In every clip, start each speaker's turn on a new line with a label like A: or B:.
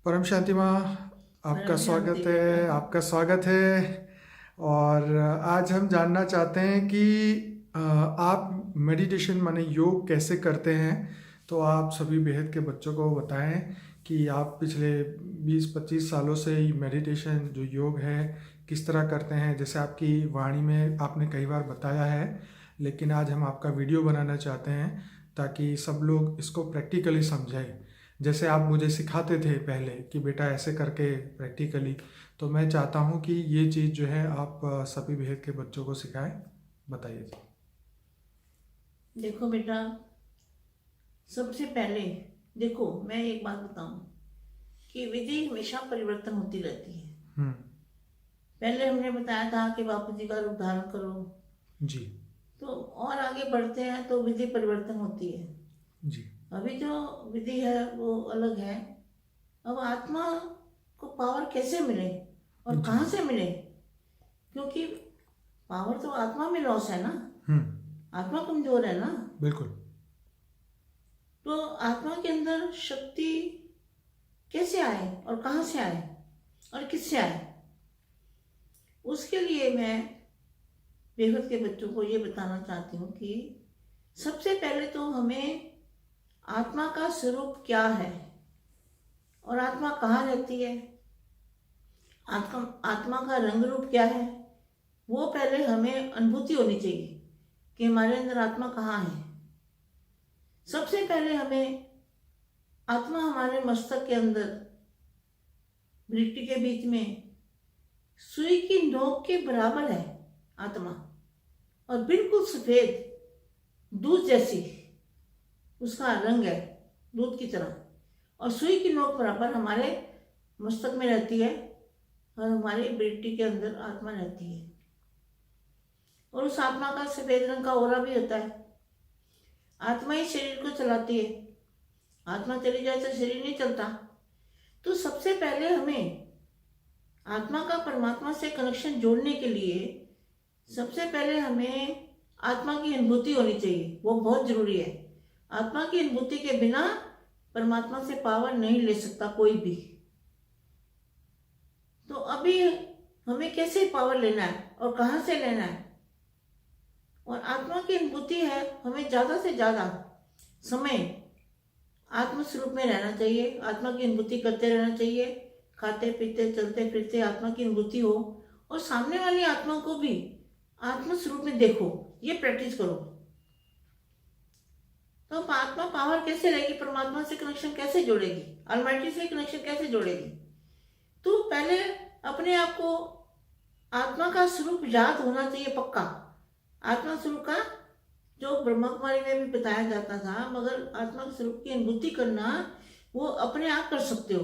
A: परम शांति माँ, आपका
B: परम
A: स्वागत
B: शांति बेटा।
A: है, आपका स्वागत है। और आज हम जानना चाहते हैं कि आप मेडिटेशन माने योग कैसे करते हैं। तो आप सभी बेहद के बच्चों को बताएं कि आप पिछले 20-25 सालों से मेडिटेशन जो योग है किस तरह करते हैं। जैसे आपकी वाणी में आपने कई बार बताया है, लेकिन आज हम आपका वीडियो बनाना चाहते हैं ताकि सब लोग इसको प्रैक्टिकली समझें। जैसे आप मुझे सिखाते थे पहले कि बेटा ऐसे करके प्रैक्टिकली, तो मैं चाहता हूँ कि ये चीज़ जो है आप सभी भेद के बच्चों को सिखाएं। बताइए जी।
B: देखो बेटा, सबसे पहले देखो मैं एक बात बताऊं कि विधि हमेशा परिवर्तन होती रहती है।
A: हम्म।
B: पहले हमने बताया था कि बापू जी का रूप धारण करो,
A: जी।
B: तो और आगे बढ़ते हैं तो विधि परिवर्तन होती है।
A: जी।
B: अभी जो विधि है वो अलग है। अब आत्मा को पावर कैसे मिले और
A: जी।
B: कहाँ से मिले, क्योंकि पावर तो आत्मा में लॉस है ना, आत्मा कमजोर है ना।
A: बिल्कुल।
B: तो आत्मा के अंदर शक्ति कैसे आए और कहाँ से आए और किससे आए, उसके लिए मैं बेहद के बच्चों को ये बताना चाहती हूँ कि सबसे पहले तो हमें आत्मा का स्वरूप क्या है और आत्मा कहाँ रहती है, आत्मा आत्मा का रंग रूप क्या है, वो पहले हमें अनुभूति होनी चाहिए कि हमारे अंदर आत्मा कहाँ है। सबसे पहले हमें आत्मा हमारे मस्तक के अंदर वृत्ति के बीच में सुई की नोक के बराबर है आत्मा, और बिल्कुल सफेद दूध जैसी उसका रंग है, दूध की तरह, और सुई की नोक बराबर हमारे मस्तक में रहती है और हमारी वृत्ति के अंदर आत्मा रहती है। और उस आत्मा का सफेद रंग का ओरा भी होता है। आत्मा ही शरीर को चलाती है, आत्मा चली जाए तो शरीर नहीं चलता। तो सबसे पहले हमें आत्मा का परमात्मा से कनेक्शन जोड़ने के लिए सबसे पहले हमें आत्मा की अनुभूति होनी चाहिए, वो बहुत जरूरी है। आत्मा की अनुभूति के बिना परमात्मा से पावर नहीं ले सकता कोई भी। तो अभी हमें कैसे पावर लेना है और कहाँ से लेना है, और आत्मा की अनुभूति है हमें ज़्यादा से ज़्यादा समय आत्म स्वरूप में रहना चाहिए, आत्मा की अनुभूति करते रहना चाहिए। खाते पीते चलते फिरते आत्मा की अनुभूति हो, और सामने वाली आत्मा को भी आत्म स्वरूप में देखो, ये प्रैक्टिस करो। तो आत्मा पावर कैसे रहेगी, परमात्मा से कनेक्शन कैसे जोड़ेगी, अलमाइटी से कनेक्शन कैसे जोड़ेगी। तो पहले अपने आप को आत्मा का स्वरूप याद होना चाहिए पक्का। आत्मा स्वरूप का जो ब्रह्मा कुमारी में भी बताया जाता था, मगर आत्मा के स्वरूप की अनुभूति करना वो अपने आप कर सकते हो।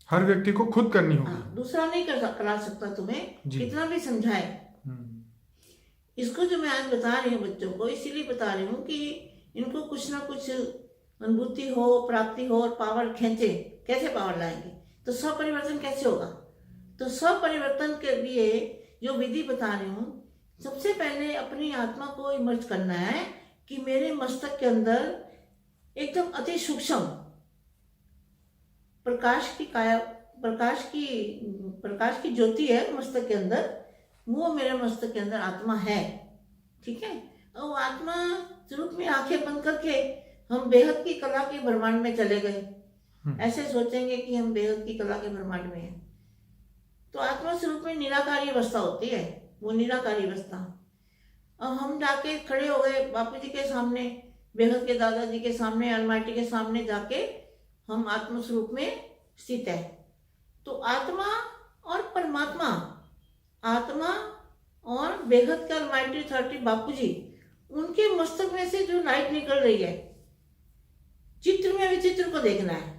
A: हर व्यक्ति को खुद करनी होगी।
B: हाँ, दूसरा नहीं करा सकता तुम्हें,
A: जी।
B: कितना भी समझाए।
A: हम्म।
B: इसको जो मैं आज बता रही हूँ बच्चों को, इसीलिए बता रही हूँ कि इनको कुछ ना कुछ अनुभूति हो, प्राप्ति हो और पावर खींचे। कैसे पावर लाएंगे, तो स्वपरिवर्तन कैसे होगा। तो स्वपरिवर्तन के लिए जो विधि बता रही हूँ, सबसे पहले अपनी आत्मा को इमर्ज करना है कि मेरे मस्तक के अंदर एकदम अति सूक्ष्म प्रकाश की काया, प्रकाश की ज्योति है मस्तक के अंदर, वो मेरे मस्तक के अंदर आत्मा है। ठीक है, और आत्मा स्वरूप में आंखें बंद करके हम बेहद की कला के ब्रह्मांड में चले गए। ऐसे सोचेंगे कि हम बेहद की कला के ब्रह्मांड में हैं। तो आत्मा स्वरूप में निराकारी अवस्था होती है, वो निराकारी अवस्था। अब हम जाके खड़े हो गए बापू जी के सामने, बेहद के दादाजी के सामने, अलमाटी के सामने जाके हम आत्म स्वरूप में स्थित है। तो आत्मा और परमात्मा, आत्मा और बेहद का अलमाइटी अथॉरिटी बापू जी, उनके मस्तक में से जो लाइट निकल रही है, चित्र में भी चित्र को देखना है।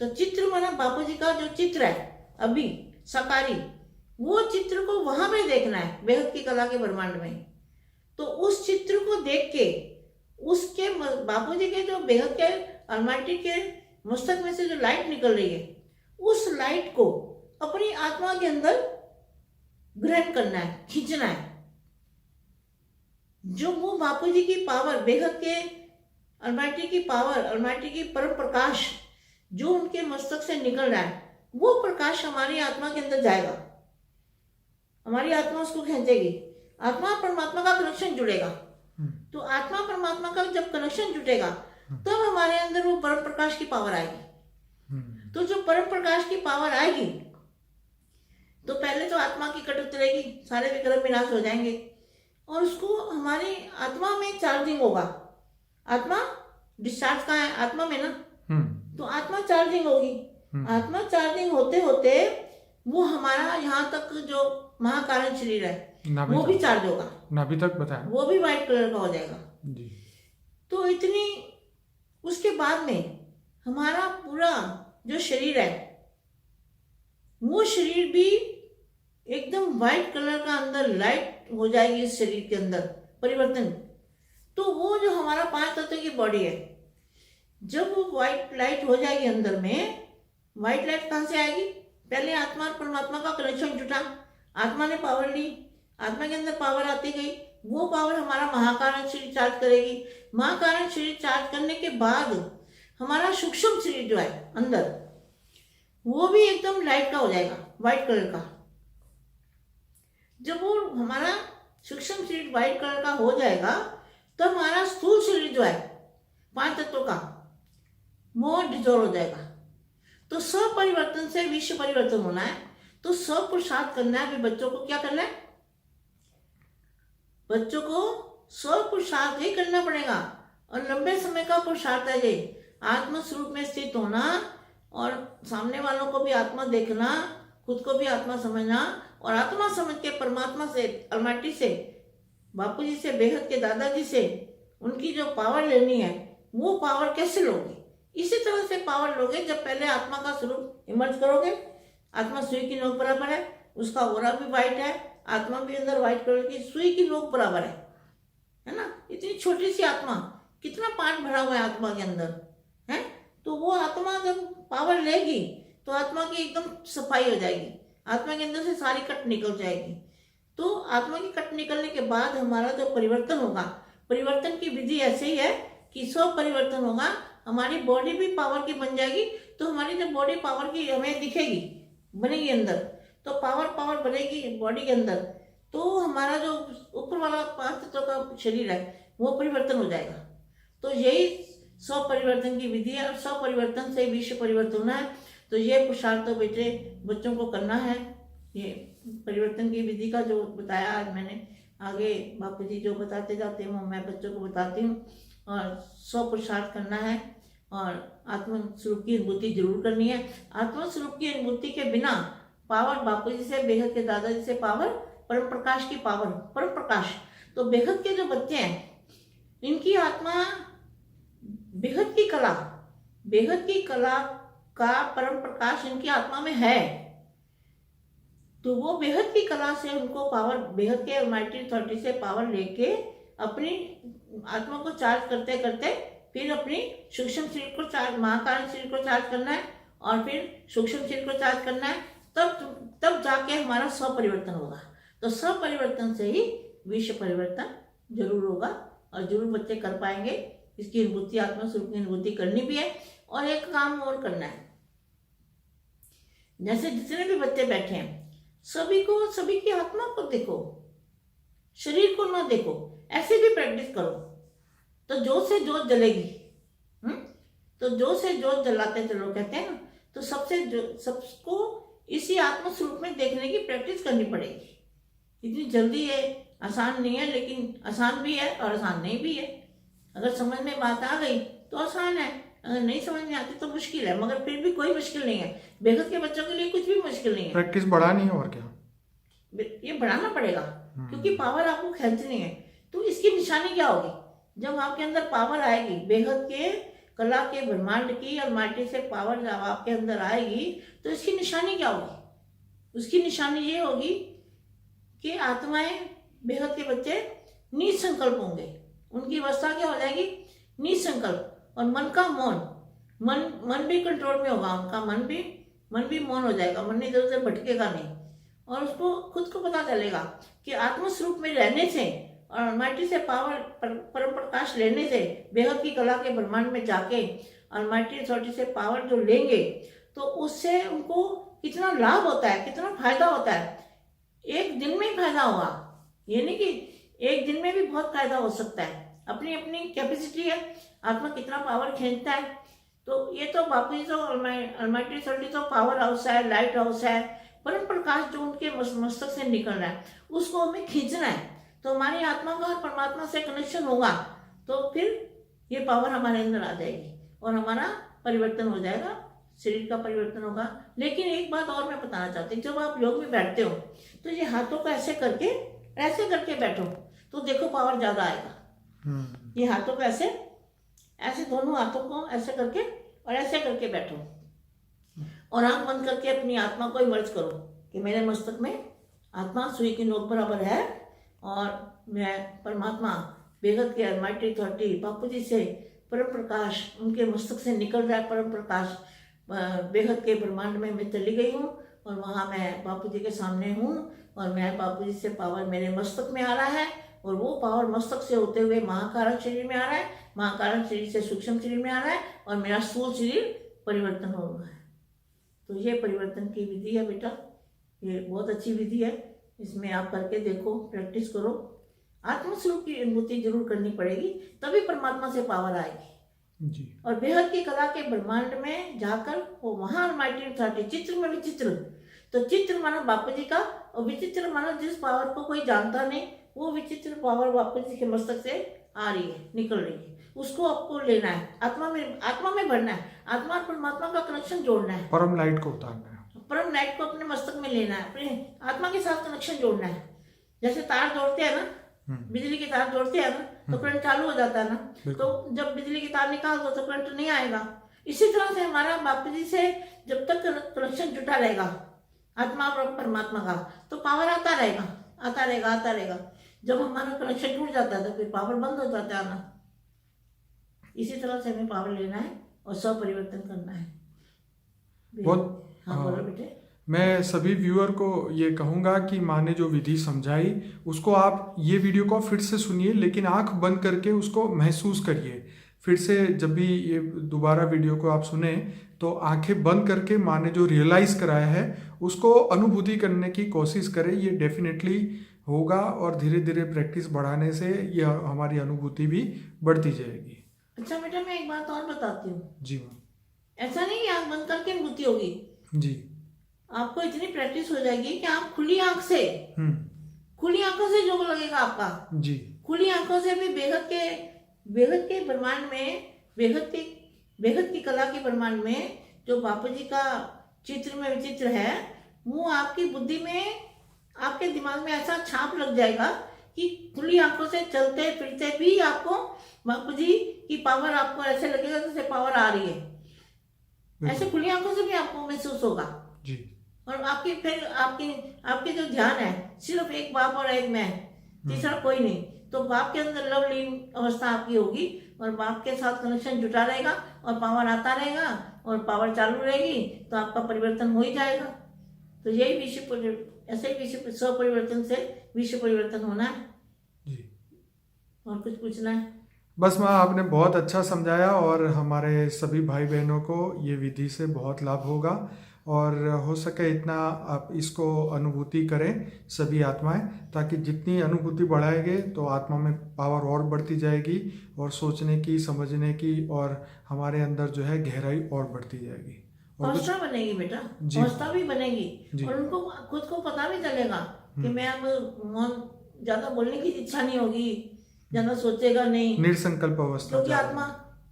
B: तो चित्र माना बापू जी का जो चित्र है अभी साकारी, वो चित्र को वहां पे देखना है बेहद की कला के ब्रह्मांड में। तो उस चित्र को देख के उसके बापू जी के जो बेहद के अलमाटी के मस्तक में से जो लाइट निकल रही है, उस लाइट को अपनी आत्मा के अंदर ग्रहण करना है, खींचना है। जो वो बापू जी की पावर, बेहद के अलमाटी की पावर, अलमाटी की परम प्रकाश जो उनके मस्तक से निकल रहा है, वो प्रकाश हमारी आत्मा के अंदर जाएगा, हमारी आत्मा उसको खींचेगी, आत्मा परमात्मा का कनेक्शन जुड़ेगा। तो आत्मा परमात्मा का जब कनेक्शन जुटेगा तब हमारे अंदर वो परम प्रकाश की पावर आएगी। तो जो परम प्रकाश की पावर आएगी तो पहले तो आत्मा की कट उतरेगी, सारे विक्रम विनाश हो जाएंगे और उसको हमारी आत्मा में चार्जिंग होगा। आत्मा डिस्चार्ज कहाँ है? आत्मा में ना। तो आत्मा चार्जिंग होगी। आत्मा चार्जिंग होते होते वो हमारा यहाँ तक जो महाकारण शरीर है वो भी चार्ज होगा।
A: नाभि तक बताया,
B: वो भी व्हाइट कलर का हो जाएगा
A: जी।
B: तो इतनी, उसके बाद में हमारा पूरा जो शरीर है वो शरीर भी एकदम व्हाइट कलर का अंदर लाइट हो जाएगी इस शरीर के अंदर परिवर्तन। तो वो जो हमारा 5 तत्व की बॉडी है, जब वो व्हाइट लाइट हो जाएगी अंदर में, व्हाइट लाइट कहाँ से आएगी? पहले आत्मा और परमात्मा का कनेक्शन जुटा, आत्मा ने पावर ली, आत्मा के अंदर पावर आती गई, वो पावर हमारा महाकारण शरीर चार्ज करेगी। महाकारण शरीर चार्ज करने के बाद हमारा सूक्ष्म शरीर जो है अंदर वो भी एकदम लाइट का हो जाएगा, व्हाइट कलर का। जब वो हमारा सूक्ष्म शरीर व्हाइट कलर का हो जाएगा तो हमारा स्थूल शरीर जो है 5 तत्वों का वो डिजोल्व हो जाएगा। तो स्वपरिवर्तन से विश्व परिवर्तन होना है, तो स्वपुरुषार्थ करना है। अभी बच्चों को क्या करना है? बच्चों को स्वपुरुषार्थ ही करना पड़ेगा और लंबे समय का पुरुषार्थ है ये। आत्म स्वरूप में स्थित होना और सामने वालों को भी आत्मा देखना, खुद को भी आत्मा समझना और आत्मा समझ के परमात्मा से, अलमाटी से, बापू जी से, बेहद के दादाजी से उनकी जो पावर लेनी है वो पावर कैसे लोगे? इसी तरह से पावर लोगे जब पहले आत्मा का स्वरूप इमर्ज करोगे। आत्मा सुई की नोक बराबर है, उसका ओरा भी वाइट है, आत्मा भी अंदर व्हाइट कलर की सुई की नोक बराबर है ना। इतनी छोटी सी आत्मा, कितना पार्ट भरा हुआ है आत्मा के अंदर है। तो वो आत्मा जब पावर लेगी तो आत्मा की एकदम सफाई हो जाएगी, आत्मा के अंदर से सारी कट निकल जाएगी। तो आत्मा की कट निकलने के बाद हमारा जो परिवर्तन होगा, परिवर्तन की विधि ऐसे ही है कि स्व परिवर्तन होगा, हमारी बॉडी भी पावर की बन जाएगी। तो हमारी जब बॉडी पावर की हमें दिखेगी, बनेगी अंदर, तो पावर बनेगी बॉडी के अंदर, तो हमारा जो ऊपर वाला 5 तत्वों का शरीर है वो परिवर्तन हो जाएगा। तो यही स्व परिवर्तन की विधि है और स्व परिवर्तन से विश्व परिवर्तन होना है। तो ये पुरुषार्थ तो बेटे बच्चों को करना है। ये परिवर्तन की विधि का जो बताया आज मैंने, आगे बापू जी जो बताते जाते हैं वो मैं बच्चों को बताती हूँ। और स्व पुरुषार्थ करना है और आत्म स्वरूप की अनुभूति जरूर करनी है। आत्म स्वरूप की अनुभूति के बिना पावर बापू जी से, बेहद के दादाजी से पावर, परम प्रकाश की पावर, परम प्रकाश। तो बेहद के जो बच्चे हैं इनकी आत्मा बेहद की कला, बेहद की कला का परम प्रकाश इनकी आत्मा में है। तो वो बेहद की कला से उनको पावर, बेहद के अलमाइटी अथॉरिटी से पावर लेके अपनी आत्मा को चार्ज करते करते फिर अपनी सूक्ष्म शरीर को चार्ज, महाकारण शरीर को चार्ज करना है और फिर सूक्ष्म शरीर को चार्ज करना है। तब जाके हमारा स्व परिवर्तन होगा। तो स्व परिवर्तन से ही विश्व परिवर्तन जरूर होगा और जरूर बच्चे कर पाएंगे। इसकी अनुभूति, आत्मा स्वरूप की अनुभूति करनी भी है। और एक काम और करना है, जैसे जितने भी बच्चे बैठे हैं सभी को, सभी की आत्मा को देखो, शरीर को ना देखो, ऐसे भी प्रैक्टिस करो तो जोत से जोत जलेगी। तो जोत से जोत जलाते चलो कहते हैं ना। तो सबको इसी आत्म स्वरूप में देखने की प्रैक्टिस करनी पड़ेगी। इतनी जल्दी है, आसान नहीं है, लेकिन आसान भी है और आसान नहीं भी है। अगर समझ में बात आ गई तो आसान है, अगर नहीं समझ में आती तो मुश्किल है, मगर फिर भी कोई मुश्किल नहीं है। बेहद के बच्चों के लिए कुछ भी मुश्किल नहीं है।
A: प्रैक्टिस बढ़ानी है और क्या,
B: ये बढ़ाना पड़ेगा क्योंकि पावर आपको खींचनी है। तो इसकी निशानी क्या होगी? जब आपके अंदर पावर आएगी, बेहद के कला के ब्रह्मांड की और माटी से पावर जब आपके अंदर आएगी तो इसकी निशानी क्या होगी? उसकी निशानी ये होगी कि आत्माएं, बेहद के बच्चे निसंकल्प होंगे। उनकी अवस्था क्या हो जाएगी? निसंकल्प। और मन का मौन, मन भी कंट्रोल में होगा उनका, मन भी मौन हो जाएगा, मन इधर उधर भटकेगा नहीं। और उसको खुद को पता चलेगा कि आत्म स्वरूप में रहने से और माटी से पावर, परम प्रकाश लेने से, बेहद की कला के ब्रह्मांड में जाके और माटी अथॉरिटी से पावर जो लेंगे तो उससे उनको कितना लाभ होता है, कितना फायदा होता है। एक दिन में ही फायदा होगा, ये नहीं कि एक दिन में भी बहुत फायदा हो सकता है। अपनी अपनी कैपेसिटी है, आत्मा कितना पावर खींचता है। तो ये तो बापू जी तो अलमाइटी सल्टी तो पावर हाउस है, लाइट हाउस है, परम प्रकाश जो उनके मस्तक से निकल रहा है उसको हमें खींचना है। तो हमारी आत्मा का और परमात्मा से कनेक्शन होगा तो फिर ये पावर हमारे अंदर आ जाएगी और हमारा परिवर्तन हो जाएगा, शरीर का परिवर्तन होगा। लेकिन एक बात और मैं बताना चाहती हूँ, जब आप योग में बैठते हो तो ये हाथों को ऐसे करके बैठो तो देखो पावर ज़्यादा आएगा। ये हाथों को ऐसे ऐसे दोनों हाथों को ऐसे करके और ऐसे करके बैठो और आंख बंद करके अपनी आत्मा को इमर्ज करो कि मेरे मस्तक में आत्मा सुई की नोक बराबर है और मैं परमात्मा बेहद के अलमाइटी अथॉरिटी बापू जी से परम प्रकाश उनके मस्तक से निकल रहा है। परम प्रकाश बेहद के ब्रह्मांड में मैं चली गई हूँ और वहाँ मैं बापू जी के सामने हूँ और मैं बापू जी से पावर मेरे मस्तक में आ रहा है और वो पावर मस्तक से होते हुए महाकारक शरीर में आ रहा है, महाकारक शरीर से सूक्ष्म शरीर में आ रहा है और मेरा स्थूल शरीर परिवर्तन हो रहा है। तो ये परिवर्तन की विधि है बेटा, ये बहुत अच्छी विधि है, इसमें आप करके देखो, प्रैक्टिस करो। आत्मस्वरूप की अनुभूति जरूर करनी पड़ेगी, तभी परमात्मा से पावर आएगी
A: जी।
B: और बेहद की कला के ब्रह्मांड में जाकर वो वहां अलमाइटी अथॉरिटी चित्र में विचित्र, तो चित्र मानो बापू जी का और विचित्र मानो जिस पावर को कोई जानता नहीं, वो विचित्र पावर बापू जी के मस्तक से आ रही है, निकल रही है, उसको आपको लेना है, आत्मा में भरना है, आत्मा और परमात्मा का कनेक्शन जोड़ना है,
A: परम लाइट को उतारना है,
B: परम लाइट को अपने मस्तक में लेना है, अपने आत्मा के साथ कनेक्शन जोड़ना है। जैसे तार जोड़ते हैं ना, बिजली के तार जोड़ते हैं ना तो करंट चालू हो जाता है ना, तो जब बिजली की तार निकाल दो तो करंट नहीं आएगा। इसी तरह से हमारा बापू जी से जब तक कनेक्शन जुटा रहेगा आत्मा और परमात्मा का, तो पावर आता रहेगा, आता रहेगा, आता रहेगा। जब हमारा कनेक्शन टूट जाता है तो फिर पावर बंद हो जाता है आना। इसी तरह से हमें पावर लेना है और सब परिवर्तन करना है।
A: बहुत
B: हाँ बोलो बेटे।
A: मैं सभी व्यूअर को ये कहूँगा कि माँ ने जो विधि समझाई उसको आप ये वीडियो को फिर से सुनिए, लेकिन आंख बंद करके उसको महसूस करिए। फिर से जब भी ये दोबारा वीडियो को आप सुने तो आंखें बंद करके माँ ने जो रियलाइज़ कराया है उसको अनुभूति करने की कोशिश करें। ये डेफिनेटली होगा और धीरे धीरे प्रैक्टिस बढ़ाने से यह हमारी अनुभूति भी बढ़ती जाएगी।
B: अच्छा बेटा, मैं एक बात और बताती हूँ।
A: जी माँ।
B: ऐसा नहीं कि आंख बंद करके अनुभूति होगी
A: जी।
B: आपको इतनी प्रैक्टिस हो जाएगी कि आप खुली आंखों से योग लगेगा आपका। जी। खुली आंखों से भी बेहद के ब्रह्मांड में, बेहद की कला के ब्रह्मांड में जो बापू जी का चित्र में विचित्र है, वो आपकी बुद्धि में, आपके दिमाग में ऐसा छाप लग जाएगा कि खुली आंखों से चलते फिरते भी आपको बापू जी की पावर, आपको ऐसे लगेगा जैसे पावर आ रही है। ऐसे खुली आंखों से भी आपको महसूस होगा जी। और आपके जो ध्यान है सिर्फ एक बाप और एक मैं, तीसरा कोई नहीं, तो बाप के अंदर लवलीन अवस्था आपकी होगी और बाप के साथ कनेक्शन जुटा रहेगा और पावर आता रहेगा और पावर चालू रहेगी, तो आपका परिवर्तन हो ही जाएगा। तो यही ऐसे ही विश्व स्वपरिवर्तन से विश्व परिवर्तन होना है जी। और कुछ पूछना है?
A: बस माँ, आपने बहुत अच्छा समझाया और हमारे सभी भाई बहनों को ये विधि से बहुत लाभ होगा और हो सके इतना आप इसको अनुभूति करें सभी आत्माएं, ताकि जितनी अनुभूति बढ़ाएंगे तो आत्मा में पावर और बढ़ती जाएगी और सोचने की, समझने की और हमारे अंदर जो है गहराई और बढ़ती जाएगी।
B: अवस्था बनेगी बेटा, अवस्था भी बनेगी और उनको खुद को पता भी चलेगा कि मैं अब ज्यादा बोलने की इच्छा नहीं होगी, ज्यादा सोचेगा नहीं,
A: निर्संकल्प अवस्था।
B: क्योंकि आत्मा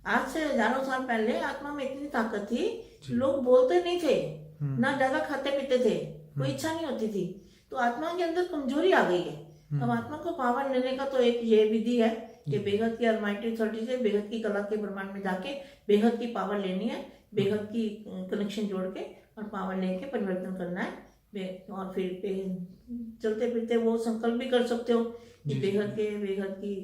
B: आज से हजारों साल पहले आत्मा में इतनी ताकत थी, लोग बोलते नहीं थे, ना ज्यादा खाते पीते थे, कोई इच्छा नहीं होती थी, तो आत्मा के अंदर कमजोरी आ गई है। अब आत्मा को पावर लेने का तो एक ये विधि है कि बेहद की अलमाइटी अथॉरिटी से, बेहद की कला के ब्रह्मांड में जाके बेहद की पावर लेनी है, बेहद की कनेक्शन जोड़ के और पावर लेके परिवर्तन करना है। और फिर चलते फिरते वो संकल्प भी कर सकते हो कि बेहद की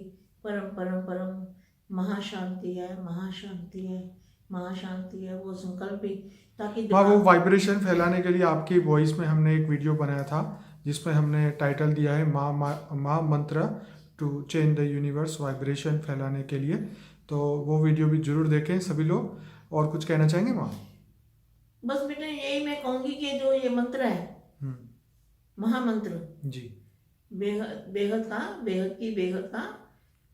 B: परम परम परम महाशांति है, महाशांति है, महाशांति है, वो संकल्प भी, ताकि
A: वो वाइब्रेशन फैलाने के लिए आपकी वॉइस में हमने एक वीडियो बनाया था जिसमें हमने टाइटल दिया है माँ मंत्र to change the universe, vibration फैलाने के लिए। तो वो वीडियो भी जरूर देखें सभी लोग। और कुछ कहना चाहेंगे माँ?
B: बस बेटा यही मैं कहूंगी कि जो ये मंत्र है, महामंत्र,
A: जी
B: बेहद बेहद का, बेहद की बेहद का,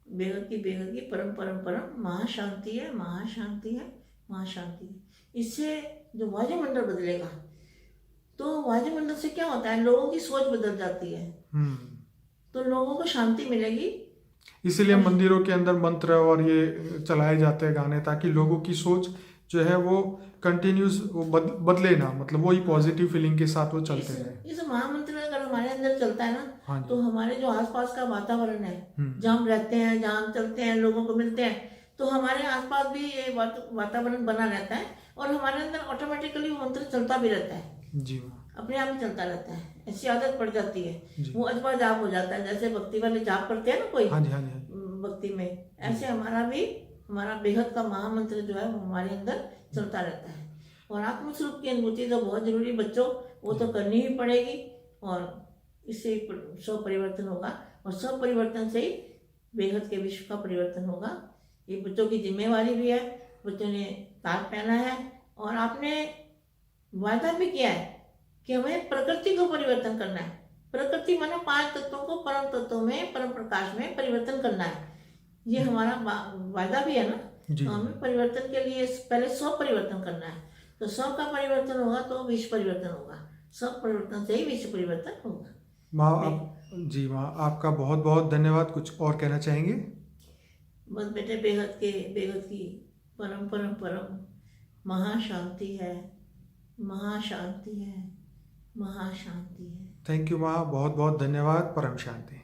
B: बेहद की परम परम परम महाशांति है, महाशांति है, महाशांति है। इससे जो वायुमंडल बदलेगा, तो वायुमंडल से क्या होता है, लोगों की सोच बदल जाती है, तो लोगों को शांति मिलेगी।
A: इसीलिए मंदिरों के अंदर मंत्र और ये चलाए जाते हैं गाने, ताकि लोगों की सोच जो है वो कंटिन्यूस वो बदले ना, मतलब वही पॉजिटिव फीलिंग के साथ वो चलते रहे।
B: इस महामंत्र अगर हमारे अंदर चलता है ना,
A: हाँ जी।
B: तो हमारे जो आसपास का वातावरण है, जहाँ हम रहते हैं, जहाँ हम चलते हैं, लोगों को मिलते हैं, तो हमारे आसपास भी ये वातावरण बना रहता है, और हमारे अंदर ऑटोमेटिकली वो मंत्र चलता भी रहता है
A: जी,
B: अपने आप ही चलता रहता है। ऐसी आदत पड़ जाती है,
A: जी।
B: वो अजबा जाप हो जाता है, जैसे भक्ति वाले जाप करते हैं ना कोई,
A: हाँ जी, हाँ जी, हाँ जी।
B: भक्ति में, ऐसे हमारा भी, हमारा बेहद का महामंत्र जो है वो हमारे अंदर चलता रहता है। और आत्म स्वरूप की अनुभूति तो बहुत जरूरी बच्चों, वो तो करनी ही पड़ेगी, और इससे स्व परिवर्तन होगा, और स्व परिवर्तन से ही बेहद के विश्व का परिवर्तन होगा। ये बच्चों की जिम्मेवारी भी है, बच्चों ने ताज पहना है, और आपने वायदा भी किया है कि हमें प्रकृति को परिवर्तन करना है। प्रकृति माने 5 तत्वों को परम तत्वों में, परम प्रकाश में परिवर्तन करना है, ये हमारा वायदा भी है ना। तो हमें परिवर्तन के लिए पहले स्व परिवर्तन करना है, तो स्व का परिवर्तन होगा तो विश्व परिवर्तन होगा, स्व परिवर्तन से ही विश्व परिवर्तन होगा।
A: माँ जी माँ, आपका बहुत बहुत धन्यवाद। कुछ और कहना चाहेंगे?
B: बस बेटे, बेहद की परम परम परम महाशांति है, महाशांति है, महाशांति है।
A: थैंक यू माँ, बहुत बहुत धन्यवाद। परम शांति।